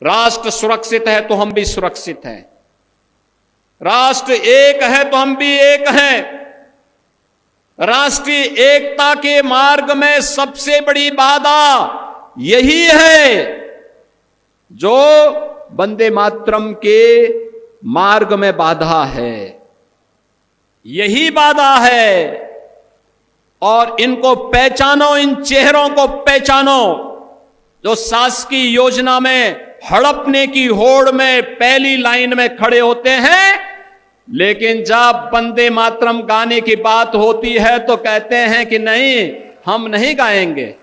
राष्ट्र सुरक्षित है तो हम भी सुरक्षित हैं, राष्ट्र एक है तो हम भी एक हैं। राष्ट्रीय एकता के मार्ग में सबसे बड़ी बाधा यही है जो वंदे मातरम के मार्ग में बाधा है, यही बाधा है। और इनको पहचानो, इन चेहरों को पहचानो जो शासकीय योजना में हड़पने की होड़ में पहली लाइन में खड़े होते हैं, लेकिन जब वंदे मातरम गाने की बात होती है तो कहते हैं कि नहीं, हम नहीं गाएंगे।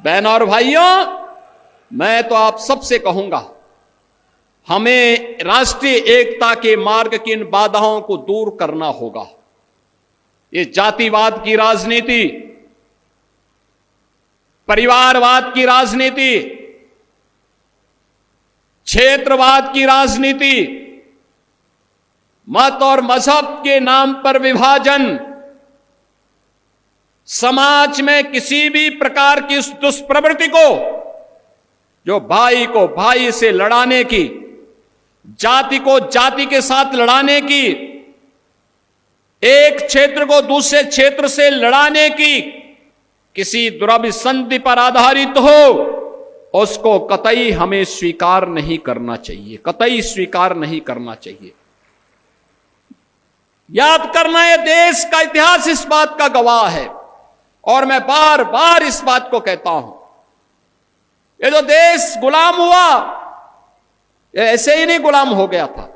बहनों और भाइयों, मैं तो आप सबसे कहूंगा, हमें राष्ट्रीय एकता के मार्ग की इन बाधाओं को दूर करना होगा। ये जातिवाद की राजनीति, परिवारवाद की राजनीति, क्षेत्रवाद की राजनीति, मत और मजहब के नाम पर विभाजन, समाज में किसी भी प्रकार की उस दुष्प्रवृत्ति को जो भाई को भाई से लड़ाने की, जाति को जाति के साथ लड़ाने की, एक क्षेत्र को दूसरे क्षेत्र से लड़ाने की, किसी दुराभिसंधि पर आधारित हो, उसको कतई हमें स्वीकार नहीं करना चाहिए, कतई स्वीकार नहीं करना चाहिए। याद करना, है देश का इतिहास इस बात का गवाह है और मैं बार बार इस बात को कहता हूं, ये जो देश गुलाम हुआ, ये ऐसे ही नहीं गुलाम हो गया था।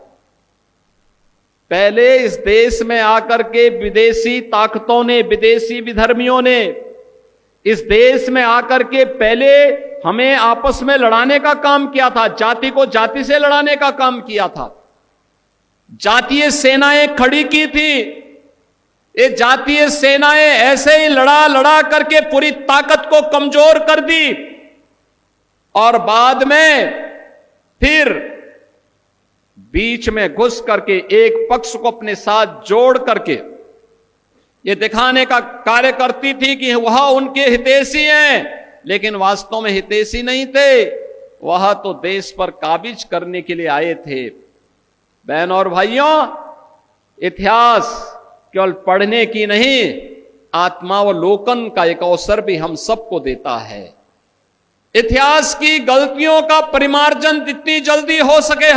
पहले इस देश में आकर के विदेशी ताकतों ने, विदेशी विधर्मियों ने इस देश में आकर के पहले हमें आपस में लड़ाने का काम किया था, जाति को जाति से लड़ाने का काम किया था, जातीय सेनाएं खड़ी की थी। ये जातीय सेनाएं ऐसे ही लड़ा करके पूरी ताकत को कमजोर कर दी और बाद में फिर बीच में घुस करके एक पक्ष को अपने साथ जोड़ करके ये दिखाने का कार्य करती थी कि वह उनके हितैषी हैं, लेकिन वास्तव में हितैषी नहीं थे, वह तो देश पर काबिज करने के लिए आए थे। बहनों और भाइयों, इतिहास केवल पढ़ने की नहीं, आत्मावलोकन का एक अवसर भी हम सबको देता है। इतिहास की गलतियों का परिमार्जन जितनी जल्दी हो सके हमें